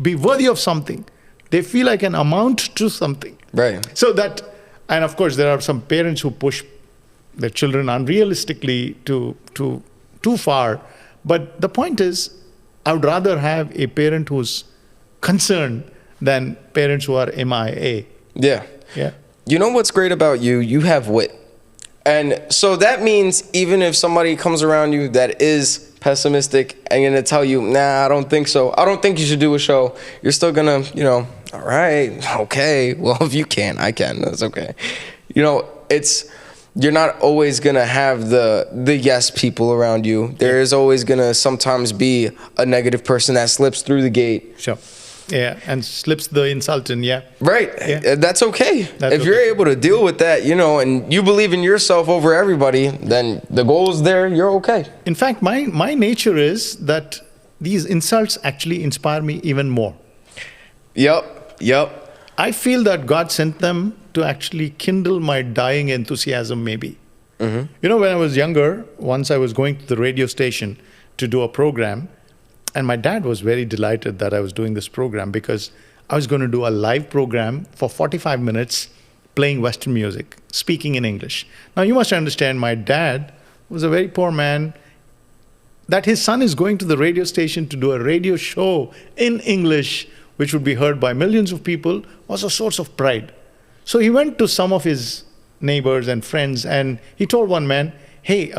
be worthy of something. They feel I can amount to something. Right. So that, and of course, there are some parents who push their children unrealistically too far. But the point is, I would rather have a parent who's concerned than parents who are MIA. Yeah. Yeah. You know what's great about you? You have wit. And so that means even if somebody comes around you that is pessimistic and going to tell you, nah, I don't think so, I don't think you should do a show, you're still going to, you know, all right, okay, well, if you can, I can, that's okay. You know, you're not always going to have the yes people around you. There is always going to sometimes be a negative person that slips through the gate. Sure. Yeah, and slips the insult in, yeah. Right. Yeah. That's okay. If you're able to deal with that, you know, and you believe in yourself over everybody, then the goal is there, you're okay. In fact, my nature is that these insults actually inspire me even more. Yep. I feel that God sent them to actually kindle my dying enthusiasm, maybe. You know, when I was younger, once I was going to the radio station to do a program, and my dad was very delighted that I was doing this program because I was going to do a live program for 45 minutes playing Western music, speaking in English. Now, you must understand, my dad was a very poor man. That his son is going to the radio station to do a radio show in English, which would be heard by millions of people, was a source of pride. So he went to some of his neighbors and friends, and he told one man, hey,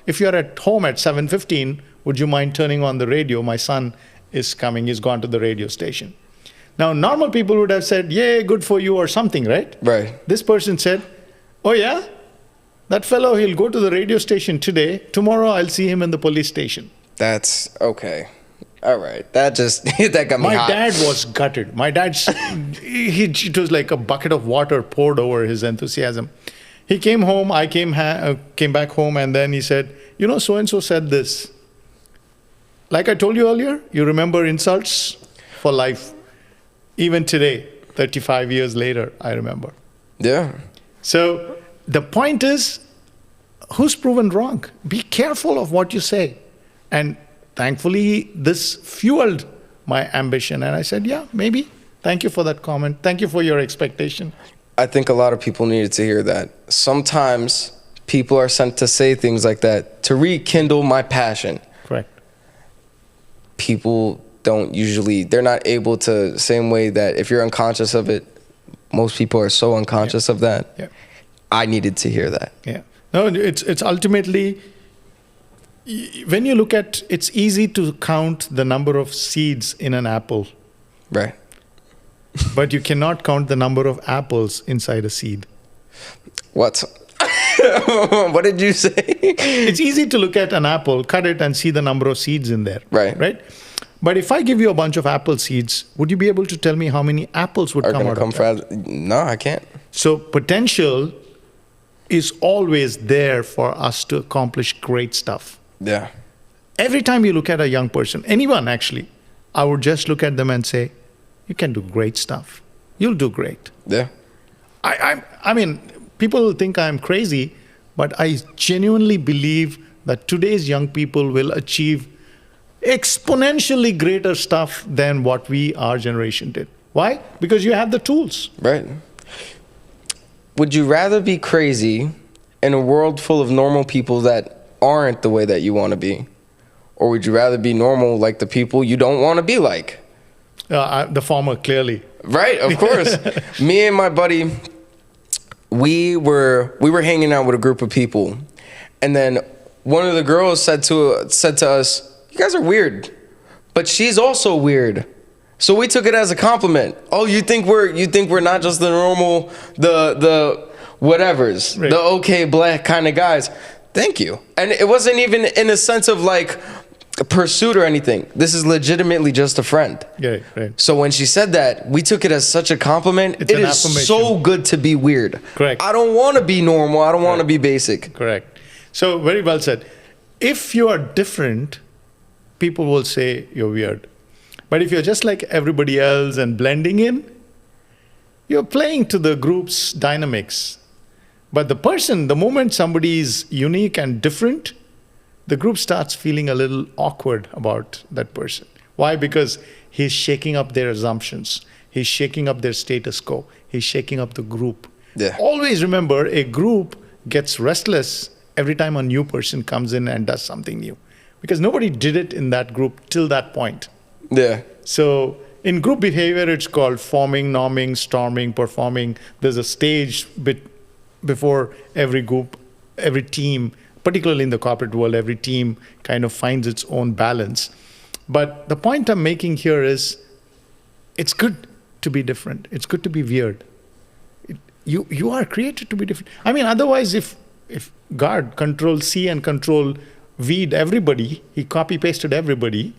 if you're at home at 7:15, would you mind turning on the radio? My son is coming, he's gone to the radio station. Now, normal people would have said, yay, good for you, or something, right? Right. This person said, oh yeah? That fellow, he'll go to the radio station today. Tomorrow, I'll see him in the police station. That's okay. All right. That got me My hot. dad was gutted. My dad's, it was like a bucket of water poured over his enthusiasm. He came home, I came back home, and then he said, you know, so-and-so said this. Like I told you earlier, you remember insults for life. Even today, 35 years later, I remember. Yeah. So the point is, who's proven wrong? Be careful of what you say. And thankfully, this fueled my ambition. And I said, yeah, maybe. Thank you for that comment. Thank you for your expectation. I think a lot of people needed to hear that. Sometimes people are sent to say things like that to rekindle my passion. Correct. People don't usually, they're not able to, same way that if you're unconscious of it, most people are so unconscious of that. Yeah. I needed to hear that. Yeah. No, it's ultimately, when you look at, it's easy to count the number of seeds in an apple, Right. but you cannot count the number of apples inside a seed. What? What did you say? It's easy to look at an apple, cut it, and see the number of seeds in there. Right. Right? But if I give you a bunch of apple seeds, would you be able to tell me how many apples would Are come gonna out come of that? from? No, I can't. So potential is always there for us to accomplish great stuff. Yeah. Every time you look at a young person, anyone actually, I would just look at them and say, you can do great stuff. You'll do great. Yeah. I mean, people will think I'm crazy, but I genuinely believe that today's young people will achieve exponentially greater stuff than what our generation did. Why? Because you have the tools. Right. Would you rather be crazy in a world full of normal people that aren't the way that you want to be? Or would you rather be normal like the people you don't want to be like? The former, clearly. Right, of course. Me and my buddy, we were hanging out with a group of people, and then one of the girls said to us, "You guys are weird," but she's also weird. So we took it as a compliment. Oh, you think we're not just the normal, the whatevers, Right. the okay black kind of guys. Thank you. And it wasn't even in a sense of like a pursuit or anything. This is legitimately just a friend. Yeah, right. So when she said that, we took it as such a compliment. It's It an is affirmation. so good to be weird. Correct. I don't want to be normal. I don't want to be basic. Correct. So very well said. If you are different, people will say you're weird. But if you're just like everybody else and blending in, you're playing to the group's dynamics. But the moment somebody is unique and different, the group starts feeling a little awkward about that person. Why? Because he's shaking up their assumptions. He's shaking up their status quo. He's shaking up the group. Yeah. Always remember, a group gets restless every time a new person comes in and does something new. Because nobody did it in that group till that point. Yeah. So in group behavior, it's called forming, norming, storming, performing. There's a stage before every group, every team, particularly in the corporate world, every team kind of finds its own balance. But the point I'm making here is, it's good to be different. It's good to be weird. You are created to be different. I mean, otherwise, if God Control C and Control V'd everybody, he copy pasted everybody,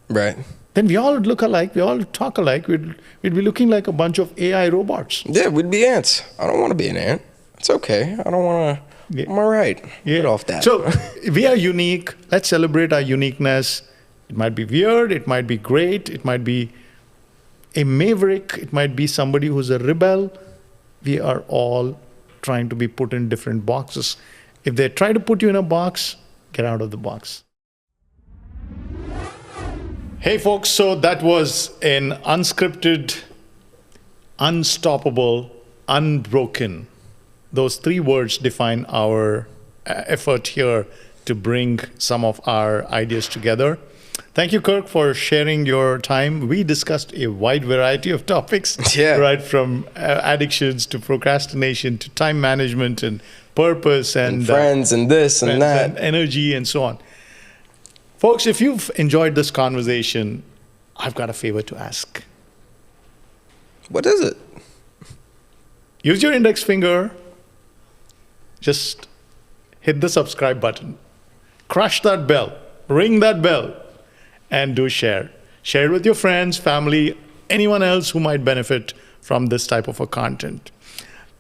Right. then we all look alike, we all talk alike, we'd be looking like a bunch of AI robots. Yeah, we'd be ants. I don't want to be an ant. It's okay. I don't want to. Yeah. I'm all right. Get off that. So we are unique. Let's celebrate our uniqueness. It might be weird. It might be great. It might be a maverick. It might be somebody who's a rebel. We are all trying to be put in different boxes. If they try to put you in a box, get out of the box. Hey folks, so that was an unscripted, unstoppable, unbroken. Those three words define our effort here to bring some of our ideas together. Thank you, Kirk, for sharing your time. We discussed a wide variety of topics, right from addictions to procrastination to time management and purpose and friends and this and that, and energy and so on. Folks, if you've enjoyed this conversation, I've got a favor to ask. What is it? Use your index finger. Just hit the subscribe button. Crush that bell. Ring that bell. And do share. Share it with your friends, family, anyone else who might benefit from this type of a content.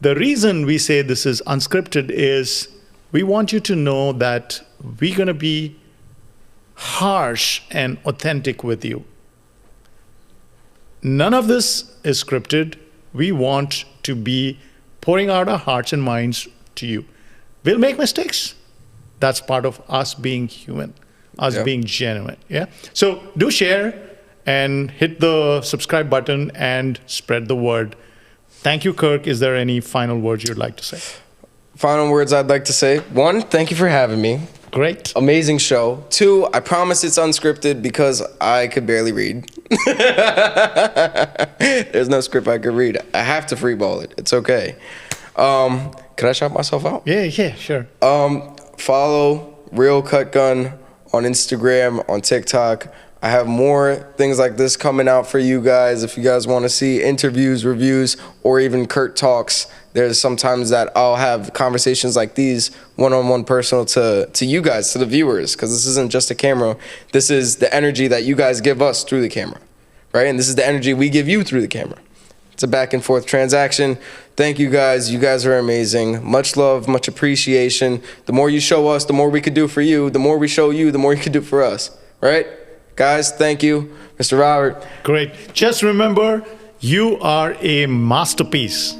The reason we say this is unscripted is we want you to know that we're going to be harsh and authentic with you. None of this is scripted. We want to be pouring out our hearts and minds to you. We'll make mistakes. That's part of us being human, us being genuine. Yeah. So do share and hit the subscribe button and spread the word. Thank you, Kirk. Is there any final words you'd like to say? Final words I'd like to say. One, thank you for having me. Great. Amazing show. Two, I promise it's unscripted because I could barely read. There's no script I could read. I have to freeball it. It's okay. Could I shout myself out? Yeah, sure. Follow Realkutgun on Instagram, on TikTok. I have more things like this coming out for you guys. If you guys want to see interviews, reviews, or even Kurt talks, there's sometimes that I'll have conversations like these one-on-one personal to you guys, to the viewers, because this isn't just a camera. This is the energy that you guys give us through the camera, right? And this is the energy we give you through the camera. It's a back and forth transaction. Thank you guys. You guys are amazing. Much love, much appreciation. The more you show us, the more we could do for you. The more we show you, the more you could do for us, right? Guys, thank you. Mr. Robert. Great. Just remember, you are a masterpiece.